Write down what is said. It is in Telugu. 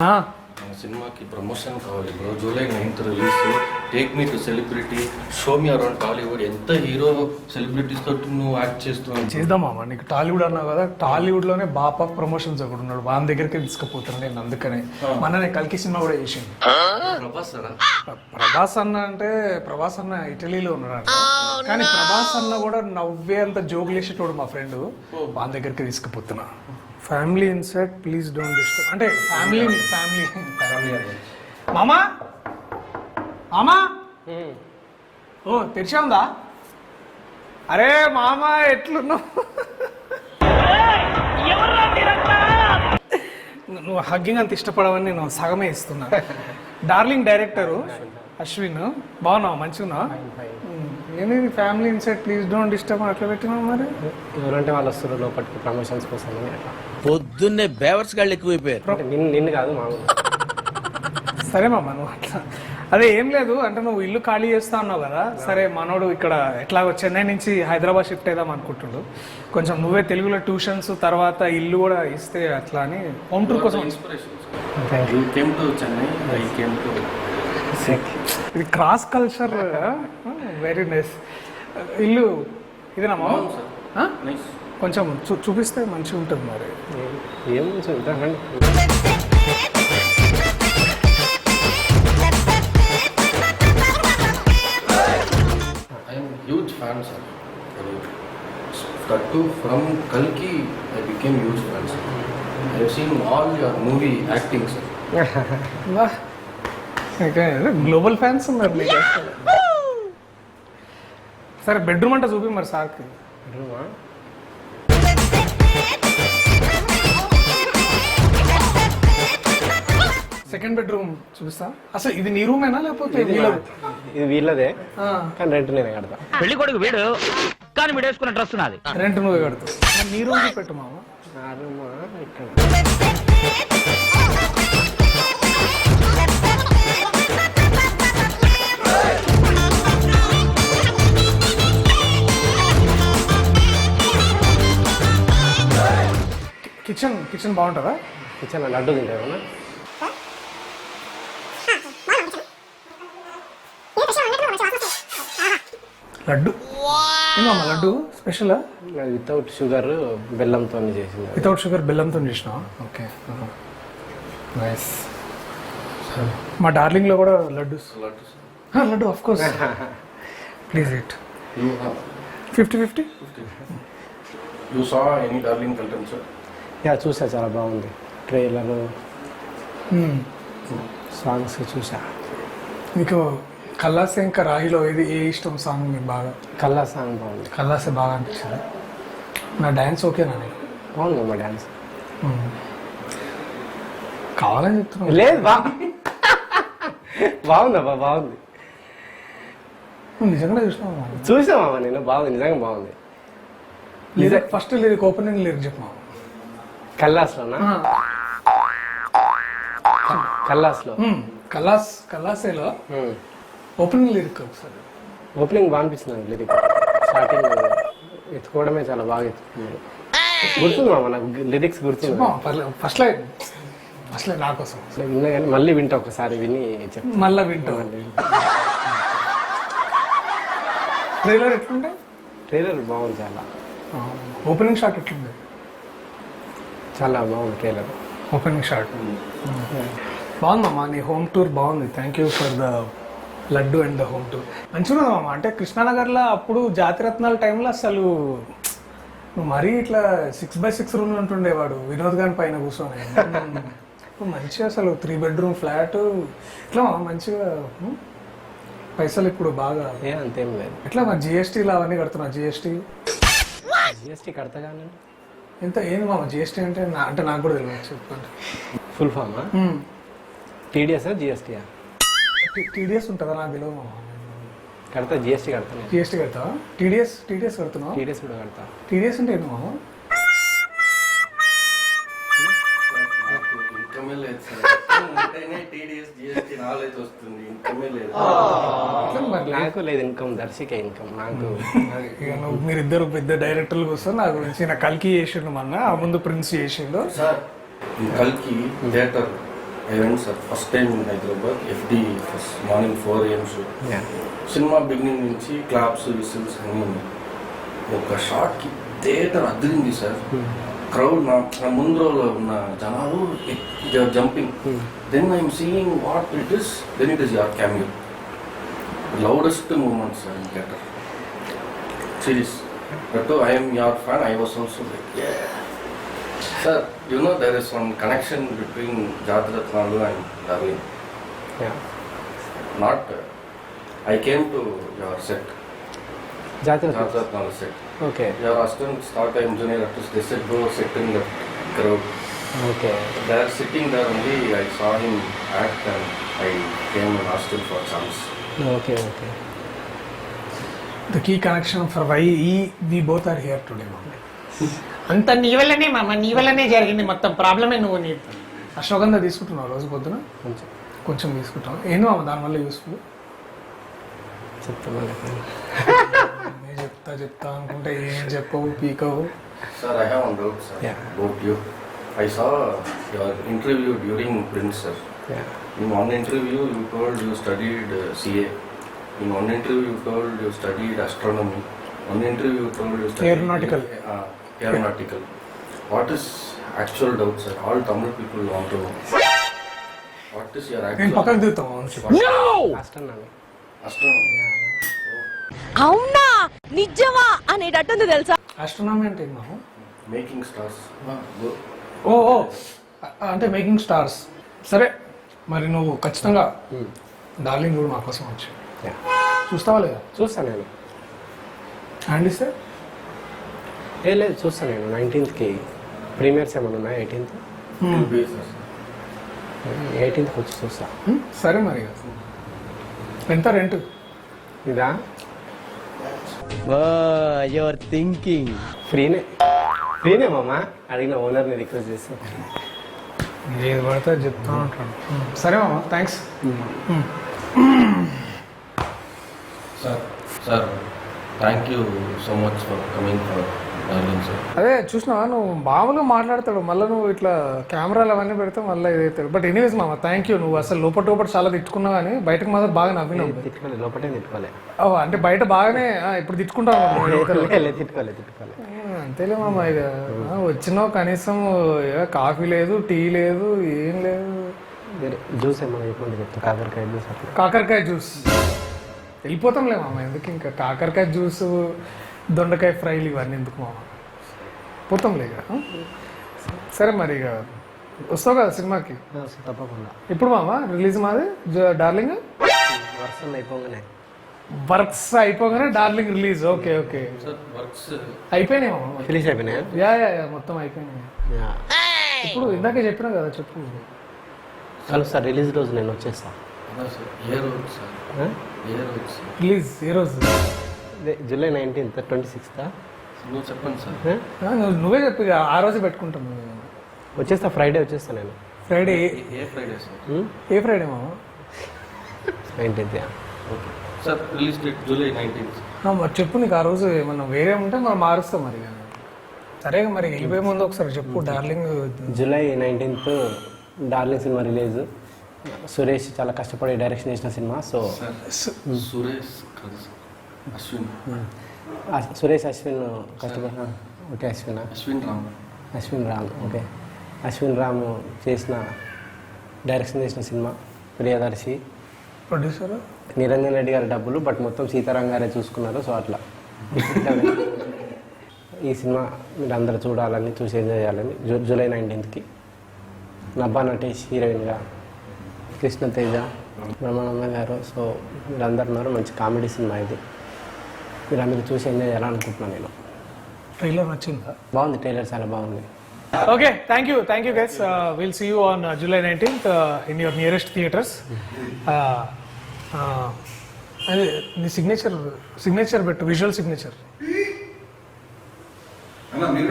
సినిమాకి ప్రమోషన్ కావాలి bro. July 9th release. Take me to celebrity, show me around Tollywood. ఎంత హీరో సెలబ్రిటీస్ తోటి నువ్వు యాక్ట్ చేస్తున్నావు. చేద్దామా, నీకు టాలీవుడ్ అన్నావు కదా, టాలీవుడ్ లోనే బాపా ప్రమోషన్స్ ఒకటి ఉన్నాడు, వాని దగ్గరికి తీసుకుపోతున్నాను నేను. అందుకనే మన కల్కి సినిమా కూడా చేసింది. ప్రభాస్ అన్న అంటే ప్రభాస్ అన్న ఇటలీలో ఉన్నాడు, కానీ ప్రభాస్ అన్న కూడా నవ్వే అంత జోకులు వేసేటోడు మా ఫ్రెండ్, వాని దగ్గరికి తీసుకుపోతున్నా. Family inside please don't disturb అంటే ఫ్యామిలీ ఫ్యామిలీ మామా మామా ఓ తెరిచా ఉందా? అరే మామా ఎట్లున్నావు? నువ్వు హగ్గింగ్ అంత ఇష్టపడవని నేను సగమే ఇస్తున్నా. డార్లింగ్ డైరెక్టరు అశ్విన్, బాగున్నావు? మంచిగా ఏమేమి family inside please don't disturb అట్లా పెట్టినావు. మరి ఎవరంటే వాళ్ళు వస్తారు లోపలికి ప్రమోషన్స్ కోసం. పొద్దున్నే బేవర్స్ గాళ్ళు ఎక్కువైపోయారు. నిన్ను కాదు మామూలు. సరే మామ, నువ్వు అట్లా అదే ఏం లేదు అంటే నువ్వు ఇల్లు ఖాళీ చేస్తా అన్నావు కదా. సరే మనోడు ఇక్కడ ఎట్లాగో చెన్నై నుంచి హైదరాబాద్ షిఫ్ట్ అయిదాం అనుకుంటుండు. కొంచెం నువ్వే తెలుగులో ట్యూషన్స్ తర్వాత ఇల్లు కూడా ఇస్తే అట్లా అని హోమ్ టూర్ కోసం. ఇది క్రాస్ కల్చర్, వెరీ నైస్. ఇల్లు ఇదేనా మామ? కొంచెం చూపిస్తే మంచిగా ఉంటుంది. మరి ఏం చూద్దామండి. Huge fan, sir. From Kalki, I became huge fan, sir. I have seen all your movie acting, sir. Global fans ఉన్నారు నీకు. సరే బెడ్రూమ్ అంటే చూపి మరి సార్కి. బెడ్రూమా? సెకండ్ బెడ్రూమ్ చూపిస్తా. అసలు ఇది నీ రూమేనా లేకపోతే ఇది వీళ్ళదే, కానీ రెంట్ నేనే కడతా. పెళ్లి కొడుకు వీడు, కానీ వీడు వేసుకున్న డ్రెస్ నాది. రెంట్ నువ్వే కడతావు. నీ రూమ్ పెట్టు మామ. నా రూమా ఇక్కడ. కిచెన్ బాగుంటుందా? కిచెన్ లడ్డు తింటావా? లడ్డు ఏమమ్మా? లడ్డు స్పెషల్ వితౌట్ షుగర్ బెల్లంతో చేసింది. వితౌట్ షుగర్ బెల్లంతో చేసినా? Okay, nice. మా డార్లింగ్లో కూడా laddu laddu of course. Please it. 50-50. You saw any Darling Kaltan, sir? Yeah చూసా, చాలా బాగుంది. ట్రైలర్, సాంగ్స్ చూసా. మీకు కల్లాసే ఇంకా రాహిలో ఏది ఏ ఇష్టం సాంగ్ మీకు బాగా? కల్లా సాంగ్ బాగుంది. కల్లాసే బాగా అనిపించింది. నా డ్యాన్స్ ఓకేనా నీకు? బాగుంది మా డ్యాన్స్. కావాలని చెప్తున్నా. లేదు బాగుందబ్బా, బాగుంది. నిజంగా చూసినావా? చూసామా నేను, బాగుంది, నిజంగా బాగుంది. ఫస్ట్ లిరిక్ ఓపెనింగ్ లిరిక్ చెప్పమా. కల్లాస్లోనా? కల్లాస్లో కల్లాసేలో ఓపెనింగ్ లిరిక్ ఒకసారి. ఓపెనింగ్ బాగా అనిపిస్తుంది లిరిక్. స్టార్టింగ్ ఎత్తుకోవడమే చాలా బాగా ఎత్తుకున్నాడు. గుర్తుంది మామ నాకు లిరిక్స్ గుర్తుంది. ఫస్ట్ లైన్ నా కోసం విన్నా కానీ మళ్ళీ వింటా, ఒకసారి విని చెప్తా. మళ్ళీ వింటా. ట్రైలర్ ఎట్లుండే? ట్రైలర్ బాగుంది చాలా. ఓపెనింగ్ షాట్ ఎట్లుంది? చాలా బాగుంది ట్రైలర్. ఓపెనింగ్ షాట్ బాగుందమ్మా. నీ హోమ్ టూర్ బాగుంది. Thank you for the laddu and the home tour. మంచిగా ఉన్నదమ్మా. అంటే కృష్ణానగర్లో అప్పుడు జాతిరత్నాల టైంలో అసలు నువ్వు మరీ ఇట్లా 6x6 రూమ్లు ఉంటుండేవాడు వినోద్ గారి పైన కూర్చొని. మంచిగా అసలు 3 bedroom ఫ్లాట్ ఇట్లా మంచిగా. పైసలు ఇప్పుడు బాగా అంతేం లేదు. ఎట్లా మరి జిఎస్టీలు అవన్నీ కడుతున్నా? జిఎస్టీ కడతా కానీ ఎంత ఏంది మామ జిఎస్టీ అంటే? అంటే నాకు కూడా తెలియదు, చెప్పండి. ఫుల్ ఫామా? టీడీఎస్ఆ జిఎస్టీయా? టీడీఎస్ ఉంటుందా? నాకు తెలియదు మామ. కడతా, జిఎస్టీ కడతా. జిఎస్టీ కడతావా? టీడీఎస్ కడుతున్నావా? టీడీఎస్ కూడా కడతా. టీడీఎస్ అంటే ఏంది మామ? ఇన్కమే లేదు సార్. టీడీఎస్ జిఎస్టీ నాలెడ్జ్ వస్తుంది, ఇన్కమే లేదు. నాకు లేదు ఇన్కమ్, దర్శిక ఇన్కమ్ నాకు. మీరిద్దరు పెద్ద డైరెక్టర్లు కోసం నా గురించి నా కల్కి చేసిండు, మొన్న ఆ ముందు ప్రిన్స్ చేసిండు. సార్ కల్కి theatre I went, sir. First time in Hyderabad, FD, first morning 4 AM show. Yeah. Cinema beginning నుంచి క్లాప్స్ విసిల్స్ అన్నీ ఉన్నాయి. ఒక షాట్కి థియేటర్ అదిరింది సార్. క్రౌడ్ నా ముందు రోజులో ఉన్న జనాలు jumping. Then I'm seeing what it is, then it is your cameo. Loudest moment sir in theatre. Serious. But I'm your fan. I was also like sir, you know there is one connection between Jathiratnalu and darling. Yeah. Not I came to your set, జాతర Jathratnalu set. Okay Your assistants thought I am junior artist. They said go sit in the crowd. Okay They are sitting there only. I saw him act and I came and asked him for chance. Okay okay the key connection for why we both are here today. అంత నీ వల్లనే మామ, నీ వల్లనే జరిగింది మొత్తం. ప్రాబ్లమే నువ్వు నీ. అశ్వగంధ తీసుకుంటున్నావు రోజు పొద్దున? కొంచెం కొంచెం తీసుకుంటాం. ఏందో మామ దానివల్ల యూస్ఫుల్? చెప్తాను. నేను చెప్తా అనుకుంటే ఏం చెప్పవు, పీకవు. Sir, I have one doubt, sir, Yeah. about you. I saw your interview during Prince, sir. In one interview, you told you studied CA. In one interview, you told you studied astronomy. One interview, you told you studied Aeronautical. Aeronautical. What is actual doubt, sir? All Tamil people want to know. What is your నేను actual పక్కకు దిగుతాం. అస్ట్రోనమీ. astronomy? అవునా నిజమా అనేటట్టుంది తెలుసా. ఆస్ట్రోనామీ అంటే ఏం మామ? Making stars. Go. ఓ అంటే మేకింగ్ స్టార్స్. సరే మరి నువ్వు ఖచ్చితంగా డార్లింగ్ కూడా మా కోసం వచ్చి Yeah. చూస్తావా లేదా? చూస్తాను నేను. హ్యాండ్ ఇస్తే లేదు చూస్తాను నేను. 19th ప్రీమియర్స్ ఏమైనా ఉన్నాయి? 18th Be, sir. 18th వచ్చి చూస్తా. సరే మరి ఎంత రెంట్? ఇదా యువర్ థింకింగ్. ఫ్రీనే మామ. అడిగిన ఓనర్ని రిక్వెస్ట్ చేసి. ఏది పడితే చెప్తా ఉంటాను. సరే మామ, thanks. Sir, thank you so much for coming for Darling, sir. అదే చూసినావా, నువ్వు మామూలుగా మాట్లాడతాడు, మళ్ళీ నువ్వు ఇట్లా కెమెరాలు అవన్నీ పెడితే మళ్ళీ ఇదవుతాడు. బట్ ఎనీవేస్ మామ, థ్యాంక్ యూ. నువ్వు అసలు లోపల చాలా తిట్టుకున్నావు కానీ బయటకు మాత్రం బాగా నవ్వినావు. తిట్టుకోలేదు, లోపటే తిట్టుకోలే. అంటే బయట బాగానే ఇప్పుడు తిట్టుకుంటావు. తిట్టుకోలే. అంతేలే మామ. ఇక వచ్చినావు కనీసం కాఫీ లేదు, టీ లేదు, ఏం లేదు. జ్యూస్ ఏమన్నా చెప్పండి, చెప్తా. కాకరకాయ జ్యూస్ అట్లా. కాకరకాయ జ్యూస్ వెళ్ళిపోతాంలే మామ. ఎందుకు ఇంకా కాకరకాయ జ్యూస్, దొండకాయ ఫ్రైలు ఇవన్నీ ఎందుకు మామ? పోతాంలే ఇక. సరే మరి ఇక వస్తావు కదా సినిమాకి? తప్పకుండా. ఇప్పుడు మామ రిలీజ్ మాది డార్లింగ్. వర్క్స్ అయిపోగానే darling release. Okay okay. Sir, works. అయిపోయినాయి మామ. ఫినిష్ అయిపోయినాయా? యా మొత్తం అయిపోయినాయి. ఇప్పుడు ఇందాకే చెప్పినా కదా, చెప్పు. కలుస్తా రిలీజ్ రోజు నేను వచ్చేస్తా. Sir, ఏ రోజు సార్? ఏ రోజు సార్? రిలీజ్ ఏ రోజు? July 19th, 26th. నువ్వు చెప్పండి సార్. నువ్వే చెప్పి ఇక ఆ రోజు పెట్టుకుంటాను. వచ్చేస్తా, ఫ్రైడే వచ్చేస్తా నేను. ఫ్రైడే? ఏ ఫ్రైడే సార్? ఏ ఫ్రైడే మామ? 19th. Okay sir. Release date July 19th. మరి చెప్పు, నీకు ఆ రోజు ఏమన్నా వేరే ఉంటే మనం మారుస్తాం మరి. సరే మరి వెళ్ళిపోయే ముందు ఒకసారి చెప్పు. Darling July 19th darling cinema release. Suresh చాలా కష్టపడి డైరెక్షన్ చేసిన సినిమా. సో సురేష్ కాదు సార్, అశ్విన్. సురేష్ అశ్విన్ కష్టపడి. ఓకే అశ్విన్ రామ్. ఓకే. అశ్విన్ రామ్ చేసిన డైరెక్షన్ చేసిన సినిమా. ప్రియదర్శి ప్రొడ్యూసర్ నిరంజన్ రెడ్డి గారి డబ్బులు, బట్ మొత్తం సీతారాం గారే చూసుకున్నారు. సో అట్లా ఈ సినిమా మీరు అందరూ చూడాలని, చూసి ఎంజాయ్ చేయాలని. జూలై 19th నబ్బా నటేష్ హీరోయిన్గా, కృష్ణతేజ, బ్రహ్మానంద గారు. సో మీరందరూ ఉన్నారు. మంచి కామెడీ సినిమా ఇది. మీరందరూ చూసి ఎంజాయ్ చేయాలనుకుంటున్నాను నేను. ట్రైలర్ నచ్చిందా? బాగుంది, ట్రైలర్ చాలా బాగుంది. Okay, thank you guys. We'll see you on July 19th in your nearest theaters. అదే నీ సిగ్నేచర్ పెట్టు, విజువల్ సిగ్నేచర్. అన్న మీరు